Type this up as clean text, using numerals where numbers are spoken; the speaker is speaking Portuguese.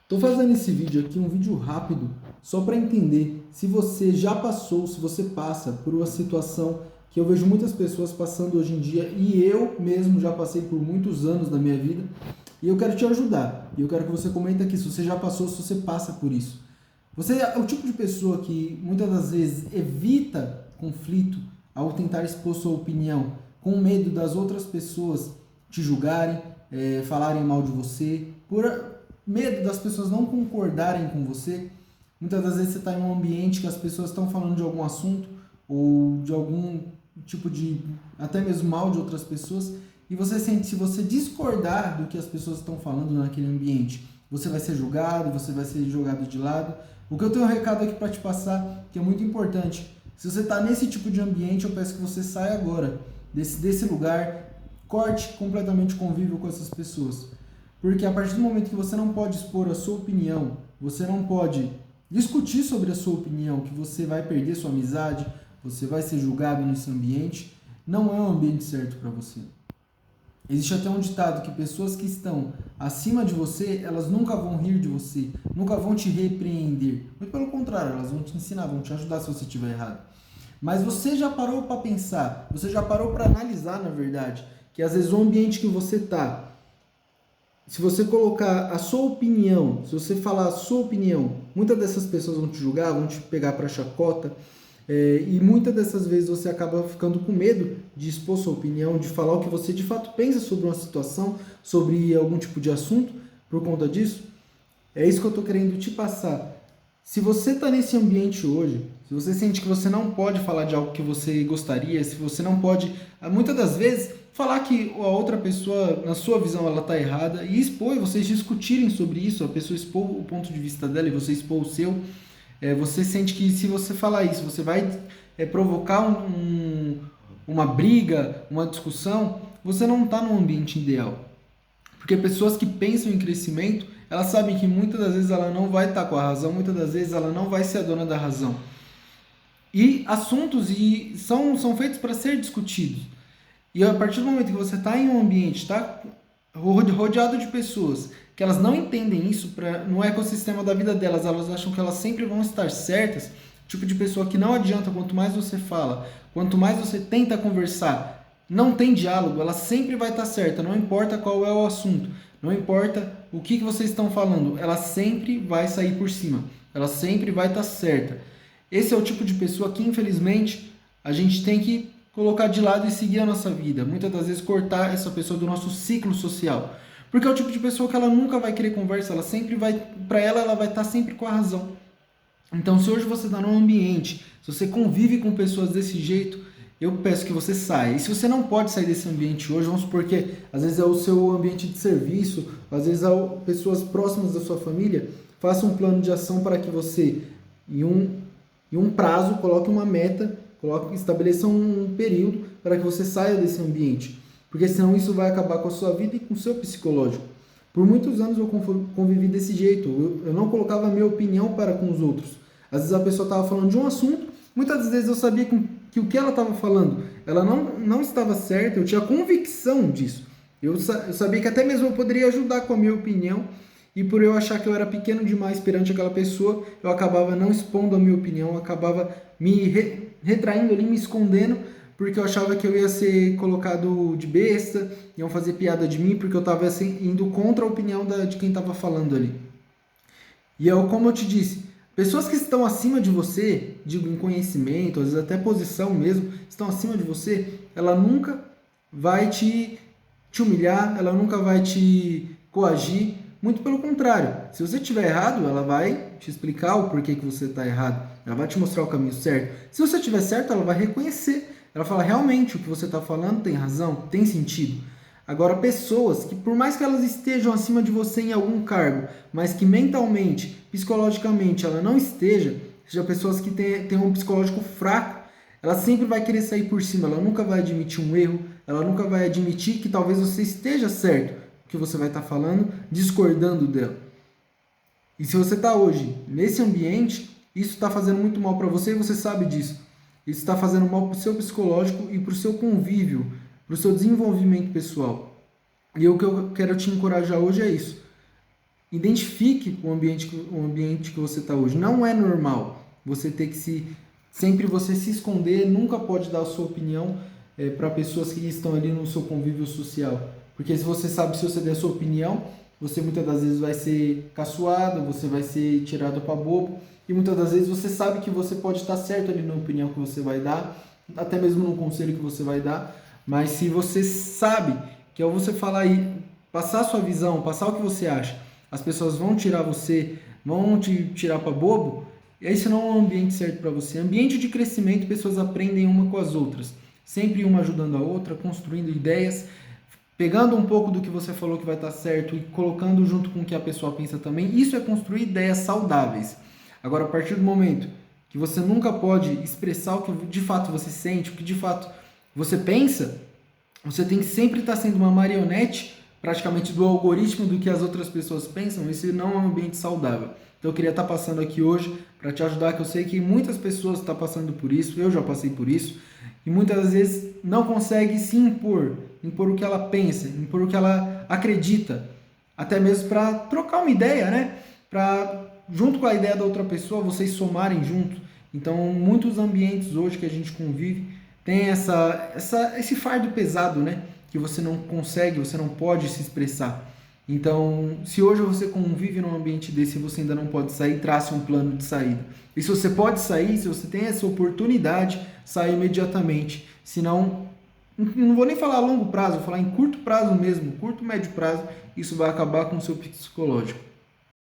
Tô fazendo esse vídeo aqui, um vídeo rápido, só para entender se você já passou, se você passa por uma situação que eu vejo muitas pessoas passando hoje em dia e eu mesmo já passei por muitos anos da minha vida e eu quero te ajudar. E eu quero que você comente aqui se você já passou, se você passa por isso. Você é o tipo de pessoa que muitas das vezes evita conflito ao tentar expor sua opinião, com medo das outras pessoas te julgarem, falarem mal de você, por medo das pessoas não concordarem com você. Muitas das vezes você está em um ambiente que as pessoas estão falando de algum assunto ou de algum tipo de, até mesmo mal de outras pessoas, e você sente, se você discordar do que as pessoas estão falando naquele ambiente, você vai ser julgado, você vai ser jogado de lado. O que eu tenho um recado aqui para te passar, que é muito importante: se você está nesse tipo de ambiente, eu peço que você saia agora desse lugar, corte completamente o convívio com essas pessoas. Porque a partir do momento que você não pode expor a sua opinião, você não pode discutir sobre a sua opinião, que você vai perder sua amizade, você vai ser julgado nesse ambiente, não é um ambiente certo para você. Existe até um ditado que pessoas que estão acima de você, elas nunca vão rir de você, nunca vão te repreender. Muito pelo contrário, elas vão te ensinar, vão te ajudar se você estiver errado. Mas você já parou para pensar, você já parou para analisar, na verdade, que às vezes o ambiente que você está, se você colocar a sua opinião, se você falar a sua opinião, muitas dessas pessoas vão te julgar, vão te pegar para chacota, e muitas dessas vezes você acaba ficando com medo de expor sua opinião, de falar o que você de fato pensa sobre uma situação, sobre algum tipo de assunto, por conta disso. É isso que eu estou querendo te passar. Se você está nesse ambiente hoje, se você sente que você não pode falar de algo que você gostaria, se você não pode, muitas das vezes, falar que a outra pessoa, na sua visão, ela está errada, e expor, e vocês discutirem sobre isso, a pessoa expor o ponto de vista dela e você expor o seu, você sente que se você falar isso, você vai provocar uma briga, uma discussão, você não está no ambiente ideal. Porque pessoas que pensam em crescimento, elas sabem que muitas das vezes ela não vai estar com a razão, muitas das vezes ela não vai ser a dona da razão. E assuntos são feitos para ser discutidos. E a partir do momento que você está em um ambiente, está rodeado de pessoas que elas não entendem isso no ecossistema da vida delas, elas acham que elas sempre vão estar certas, tipo de pessoa que não adianta, quanto mais você fala, quanto mais você tenta conversar, não tem diálogo, ela sempre vai estar certa, não importa qual é o assunto, não importa o que vocês estão falando, ela sempre vai sair por cima, ela sempre vai estar certa. Esse é o tipo de pessoa que, infelizmente, a gente tem que colocar de lado e seguir a nossa vida. Muitas das vezes cortar essa pessoa do nosso ciclo social. Porque é o tipo de pessoa que ela nunca vai querer conversa, ela sempre vai, para ela vai estar sempre com a razão. Então, se hoje você está num ambiente, se você convive com pessoas desse jeito, eu peço que você saia. E se você não pode sair desse ambiente hoje, vamos supor que às vezes é o seu ambiente de serviço, às vezes é pessoas próximas da sua família, faça um plano de ação para que você, em um prazo, coloque uma meta, estabeleça um período para que você saia desse ambiente. Porque senão isso vai acabar com a sua vida e com o seu psicológico. Por muitos anos eu convivi desse jeito. Eu não colocava a minha opinião para com os outros. Às vezes a pessoa estava falando de um assunto, muitas vezes eu sabia que o que ela estava falando, ela não estava certa, eu tinha convicção disso. Eu sabia que até mesmo eu poderia ajudar com a minha opinião, e por eu achar que eu era pequeno demais perante aquela pessoa, eu acabava não expondo a minha opinião, eu acabava me retraindo ali, me escondendo, porque eu achava que eu ia ser colocado de besta, iam fazer piada de mim, porque eu estava assim, indo contra a opinião de quem estava falando ali. E como eu te disse, pessoas que estão acima de você, digo em conhecimento, às vezes até posição mesmo, estão acima de você, ela nunca vai te humilhar, ela nunca vai te coagir, muito pelo contrário. Se você estiver errado, ela vai te explicar o porquê que você está errado, ela vai te mostrar o caminho certo. Se você estiver certo, ela vai reconhecer, ela fala, realmente, o que você está falando tem razão, tem sentido. Agora, pessoas que, por mais que elas estejam acima de você em algum cargo, mas que mentalmente, psicologicamente, ela não esteja, seja pessoas que têm um psicológico fraco, ela sempre vai querer sair por cima, ela nunca vai admitir um erro, ela nunca vai admitir que talvez você esteja certo o que você vai estar falando, discordando dela. E se você está hoje nesse ambiente, isso está fazendo muito mal para você e você sabe disso. Isso está fazendo mal para o seu psicológico e para o seu convívio, para o seu desenvolvimento pessoal. E o que eu quero te encorajar hoje é isso. Identifique o ambiente que você está hoje. Não é normal você ter que sempre você se esconder, nunca pode dar a sua opinião para pessoas que estão ali no seu convívio social. Porque se você sabe, se você der a sua opinião, você muitas das vezes vai ser caçoado, você vai ser tirado para bobo, e muitas das vezes você sabe que você pode estar certo ali na opinião que você vai dar, até mesmo no conselho que você vai dar, mas se você sabe que ao você falar e passar a sua visão, passar o que você acha, as pessoas vão tirar você, vão te tirar para bobo, e isso não é um ambiente certo para você. Ambiente de crescimento, pessoas aprendem uma com as outras, sempre uma ajudando a outra, construindo ideias, pegando um pouco do que você falou que vai estar certo e colocando junto com o que a pessoa pensa também. Isso é construir ideias saudáveis. Agora, a partir do momento que você nunca pode expressar o que de fato você sente, o que de fato você pensa, você tem que sempre estar sendo uma marionete praticamente do algoritmo do que as outras pessoas pensam. Isso não é um ambiente saudável. Então eu queria estar passando aqui hoje para te ajudar, que eu sei que muitas pessoas estão passando por isso, eu já passei por isso, e muitas vezes não consegue se impor o que ela pensa, impor o que ela acredita, até mesmo para trocar uma ideia, né? Para, junto com a ideia da outra pessoa, vocês somarem junto. Então, muitos ambientes hoje que a gente convive tem esse fardo pesado, né? Que você não consegue, você não pode se expressar. Então, se hoje você convive num ambiente desse e você ainda não pode sair, trace um plano de saída. E se você pode sair, se você tem essa oportunidade, saia imediatamente. Senão, não vou nem falar a longo prazo, vou falar em curto prazo mesmo, curto, médio prazo, isso vai acabar com o seu psicológico.